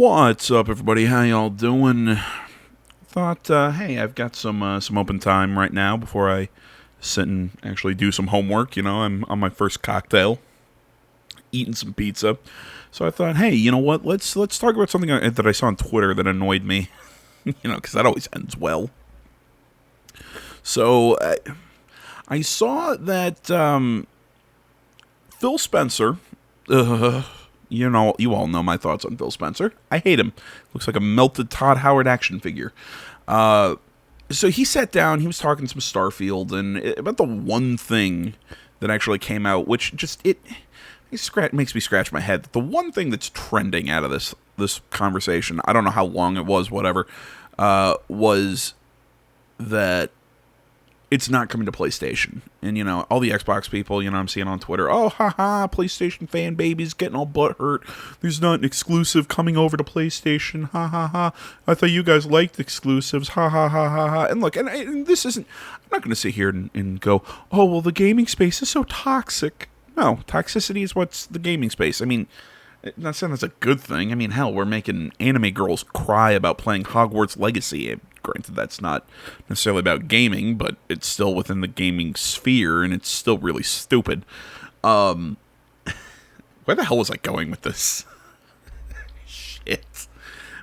What's up, everybody? How y'all doing? Thought, hey, I've got some open time right now before I sit and actually do some homework. You know, I'm on my first cocktail, eating some pizza. So I thought, hey, you know what? Let's talk about something that I saw on Twitter that annoyed me. You know, because that always ends well. So I saw that Phil Spencer. You know, you all know my thoughts on Phil Spencer. I hate him. Looks like a melted Todd Howard action figure. So he sat down, he was talking some Starfield, and about the one thing that actually came out, which just, it makes me scratch my head. The one thing that's trending out of this conversation, I don't know how long it was, whatever, was that it's not coming to PlayStation. And, you know, all the Xbox people, you know, I'm seeing on Twitter, oh, haha, PlayStation fan babies getting all butthurt. There's not an exclusive coming over to PlayStation. Ha, ha, ha. I thought you guys liked exclusives. Ha, ha, ha, ha, ha. And look, and this isn't, I'm not going to sit here and go, oh, well, the gaming space is so toxic. No, toxicity is what's the gaming space. I mean, I'm not saying that's a good thing. I mean, hell, we're making anime girls cry about playing Hogwarts Legacy. Granted, that's not necessarily about gaming, but it's still within the gaming sphere, and it's still really stupid. Where the hell was I going with this? Shit.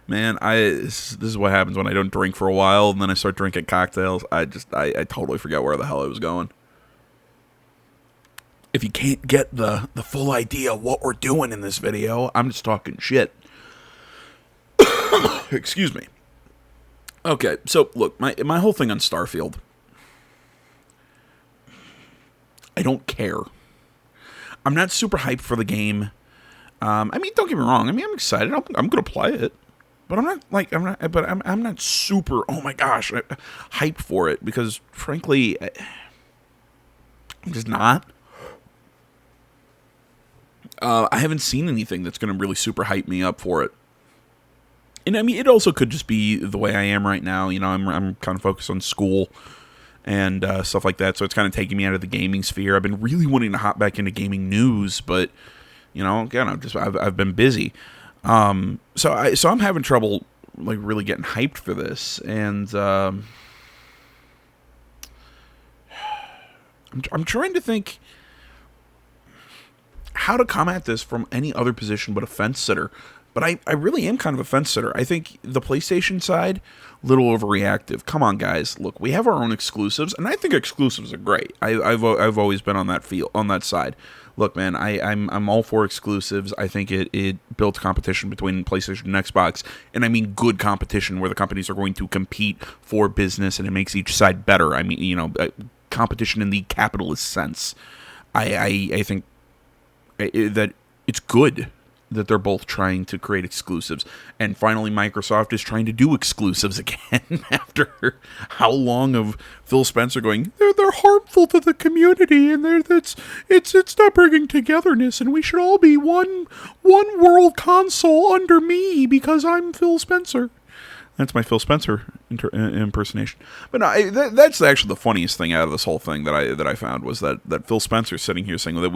Man, this is what happens when I don't drink for a while, and then I start drinking cocktails. I totally forget where the hell I was going. If you can't get the full idea of what we're doing in this video, I'm just talking shit. Excuse me. Okay, so look, my whole thing on Starfield, I don't care. I'm not super hyped for the game. I mean, don't get me wrong. I mean, I'm excited. I'm gonna play it, but I'm not super. Oh my gosh, hyped for it because, frankly, I'm just not. I haven't seen anything that's going to really super hype me up for it. And I mean, it also could just be the way I am right now. You know, I'm kind of focused on school and stuff like that, so it's kind of taking me out of the gaming sphere. I've been really wanting to hop back into gaming news, but you know, again, I've been busy. So I'm having trouble like really getting hyped for this, and I'm trying to think how to come at this from any other position but a fence sitter. But I really am kind of a fence sitter. I think the PlayStation side, little overreactive. Come on, guys. Look, we have our own exclusives, and I think exclusives are great. I've always been on that side. Look, man, I'm all for exclusives. I think it builds competition between PlayStation and Xbox, and I mean good competition where the companies are going to compete for business, and it makes each side better. I mean, you know, competition in the capitalist sense. I think that it's good that they're both trying to create exclusives. And finally, Microsoft is trying to do exclusives again after how long of Phil Spencer going, they're harmful to the community, and it's not bringing togetherness, and we should all be one world console under me because I'm Phil Spencer. That's my Phil Spencer impersonation. But no, that's actually the funniest thing out of this whole thing that I found was that Phil Spencer sitting here saying that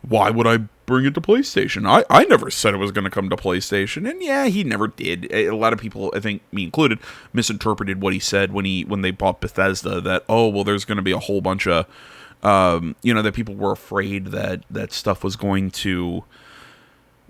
why would I bring it to PlayStation? I never said it was going to come to PlayStation, and yeah, he never did. A lot of people, I think me included, misinterpreted what he said when they bought Bethesda. That there's going to be a whole bunch of that people were afraid that stuff was going to.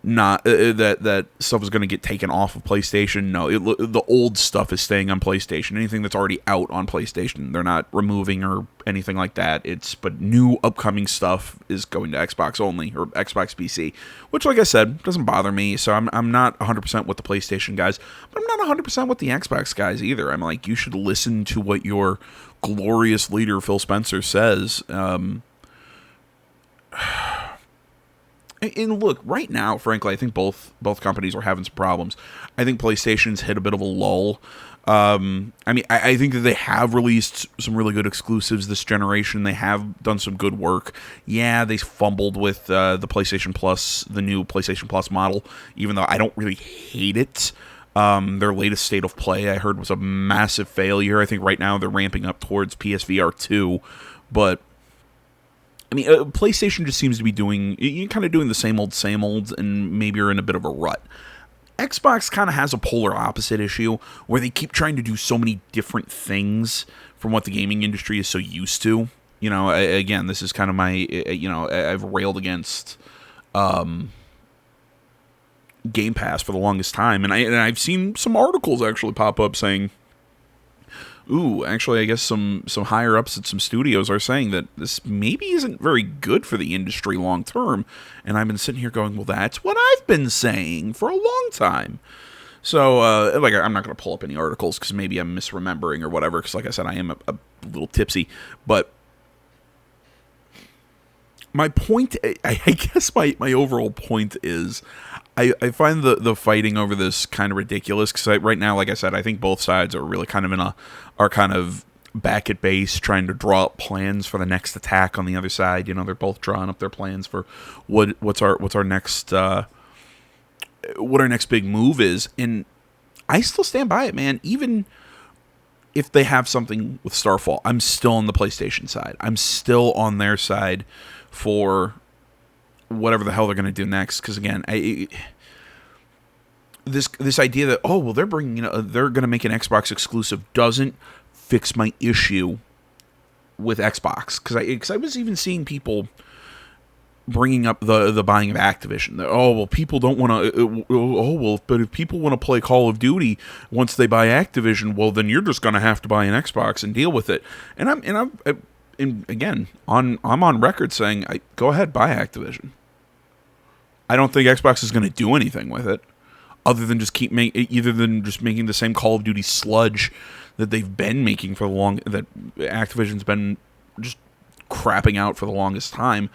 Not that stuff is going to get taken off of PlayStation. No, the old stuff is staying on PlayStation. Anything that's already out on PlayStation, they're not removing or anything like that. But new upcoming stuff is going to Xbox only or Xbox PC, which, like I said, doesn't bother me. So I'm not 100% with the PlayStation guys, but I'm not 100% with the Xbox guys either. I'm like, you should listen to what your glorious leader Phil Spencer says. And look, right now, frankly, I think both companies are having some problems. I think PlayStation's hit a bit of a lull. I mean, I think that they have released some really good exclusives this generation. They have done some good work. Yeah, they fumbled with the PlayStation Plus, the new PlayStation Plus model, even though I don't really hate it. Their latest State of Play, I heard, was a massive failure. I think right now they're ramping up towards PSVR 2, but I mean, PlayStation just seems to be doing the same old, and maybe you're in a bit of a rut. Xbox kind of has a polar opposite issue where they keep trying to do so many different things from what the gaming industry is so used to. Again, this is kind of my, I've railed against Game Pass for the longest time, and I've seen some articles actually pop up saying, ooh, actually, I guess some higher ups at some studios are saying that this maybe isn't very good for the industry long term. And I've been sitting here going, well, that's what I've been saying for a long time. So, I'm not going to pull up any articles because maybe I'm misremembering or whatever. Because, like I said, I am a little tipsy. But my point, I guess my overall point is, I find the fighting over this kind of ridiculous because right now, like I said, I think both sides are really kind of are kind of back at base trying to draw up plans for the next attack on the other side. They're both drawing up their plans for what's our next what our next big move is, and I still stand by it, man. Even if they have something with Starfall, I'm still on the PlayStation side. I'm still on their side for whatever the hell they're going to do next. Because again, this idea that they're bringing they're going to make an Xbox exclusive doesn't fix my issue with Xbox. Because I was even seeing people bringing up the buying of Activision. People don't want to. But if people want to play Call of Duty once they buy Activision, well, then you're just going to have to buy an Xbox and deal with it. And again, I'm on record saying, go ahead, buy Activision. I don't think Xbox is going to do anything with it, other than just making the same Call of Duty sludge that they've been making for that Activision's been just crapping out for the longest time.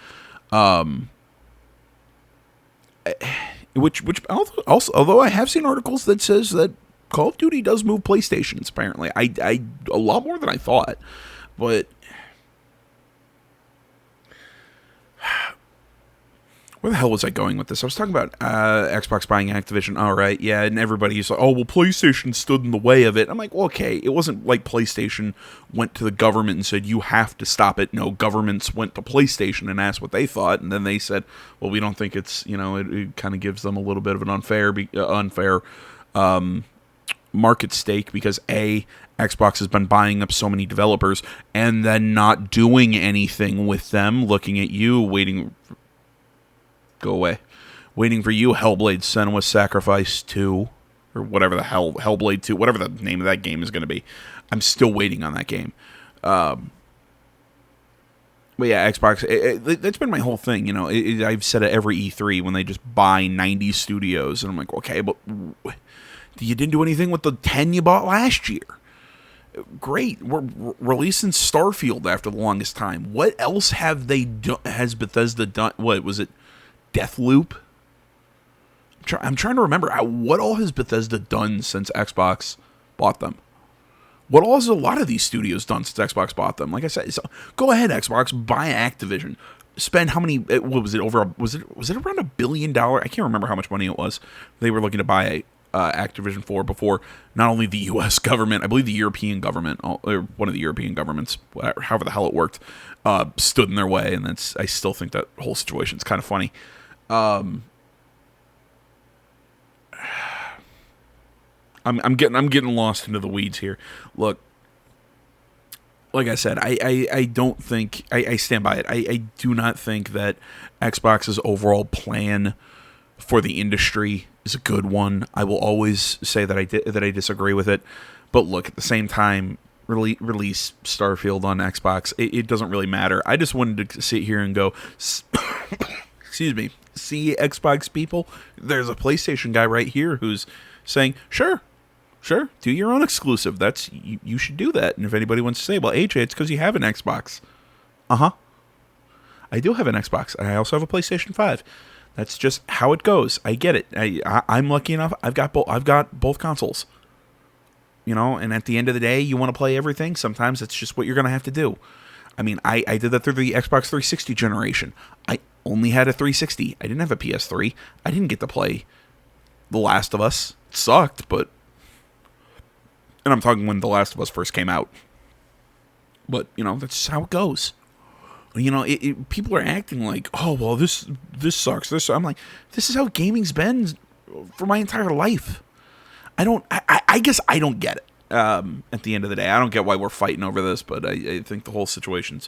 Which also, although I have seen articles that says that Call of Duty does move PlayStations. Apparently, I a lot more than I thought, but. Where the hell was I going with this? I was talking about Xbox buying Activision. All right, yeah, and everybody's like, PlayStation stood in the way of it. I'm like, well, okay, it wasn't like PlayStation went to the government and said, you have to stop it. No, governments went to PlayStation and asked what they thought, and then they said, well, we don't think it's, it kind of gives them a little bit of an unfair market stake because, A, Xbox has been buying up so many developers and then not doing anything with them, looking at you, waiting... Go away. Waiting for you, Hellblade Senua's Sacrifice 2. Or whatever the hell, Hellblade 2, whatever the name of that game is going to be. I'm still waiting on that game. But yeah, Xbox, that's been my whole thing. I've said it every E3 when they just buy 90 studios. And I'm like, okay, but you didn't do anything with the 10 you bought last year. Great. We're releasing Starfield after the longest time. What else has Bethesda done? What was it? Deathloop? I'm trying to remember. What all has Bethesda done since Xbox bought them? What all has a lot of these studios done since Xbox bought them? Like I said, so go ahead, Xbox, buy Activision. Spend how many? What was it? Was it around $1 billion? I can't remember how much money it was. They were looking to buy Activision for before not only the U.S. government, I believe the European government, or one of the European governments, however the hell it worked, stood in their way. And I still think that whole situation is kind of funny. I'm getting lost into the weeds here. Look, like I said, I don't think I stand by it. I do not think that Xbox's overall plan for the industry is a good one. I will always say that I disagree with it. But look, at the same time, release Starfield on Xbox. It doesn't really matter. I just wanted to sit here and go, excuse me, see Xbox people, there's a PlayStation guy right here who's saying, sure, do your own exclusive. You should do that. And if anybody wants to say, well, AJ, it's because you have an Xbox. I do have an Xbox. I also have a PlayStation 5. That's just how it goes. I get it. I'm lucky enough. I've got both consoles. And at the end of the day, you want to play everything. Sometimes it's just what you're going to have to do. I mean, I did that through the Xbox 360 generation. I only had a 360. I didn't have a PS3. I didn't get to play The Last of Us. It sucked, but... And I'm talking when The Last of Us first came out. But, that's just how it goes. People are acting like, oh, well, this sucks. I'm like, this is how gaming's been for my entire life. I guess I don't get it. At the end of the day, I don't get why we're fighting over this, but I think the whole situation's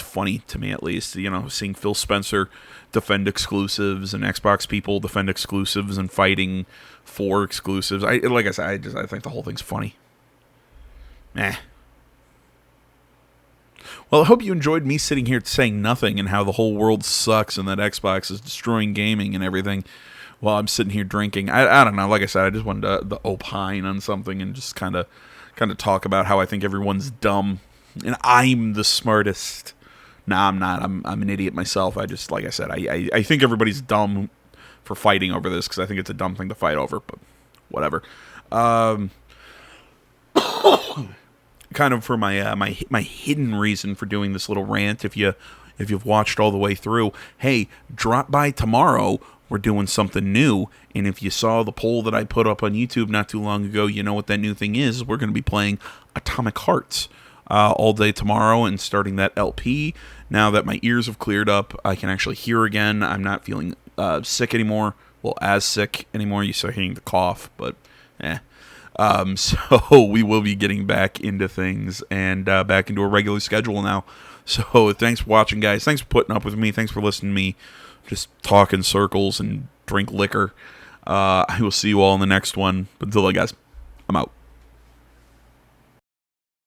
funny to me, at least. You know, seeing Phil Spencer defend exclusives and Xbox people defend exclusives and fighting for exclusives. Like I said, I think the whole thing's funny. Well, I hope you enjoyed me sitting here saying nothing and how the whole world sucks and that Xbox is destroying gaming and everything while I'm sitting here drinking. I don't know. Like I said, I just wanted to opine on something and just kind of talk about how I think everyone's dumb and I'm the smartest. Nah, I'm not. I'm an idiot myself. I just, like I said, I think everybody's dumb for fighting over this because I think it's a dumb thing to fight over, but whatever. Kind of for my my hidden reason for doing this little rant, if you've watched all the way through, hey, drop by tomorrow. We're doing something new, and if you saw the poll that I put up on YouTube not too long ago, you know what that new thing is. We're going to be playing Atomic Hearts all day tomorrow and starting that LP. Now that my ears have cleared up, I can actually hear again. I'm not feeling sick anymore. Well, as sick anymore. You start hearing the cough, but so we will be getting back into things and back into a regular schedule now. So thanks for watching, guys. Thanks for putting up with me. Thanks for listening to me just talk in circles and drink liquor. I will see you all in the next one. But until then, guys, I'm out.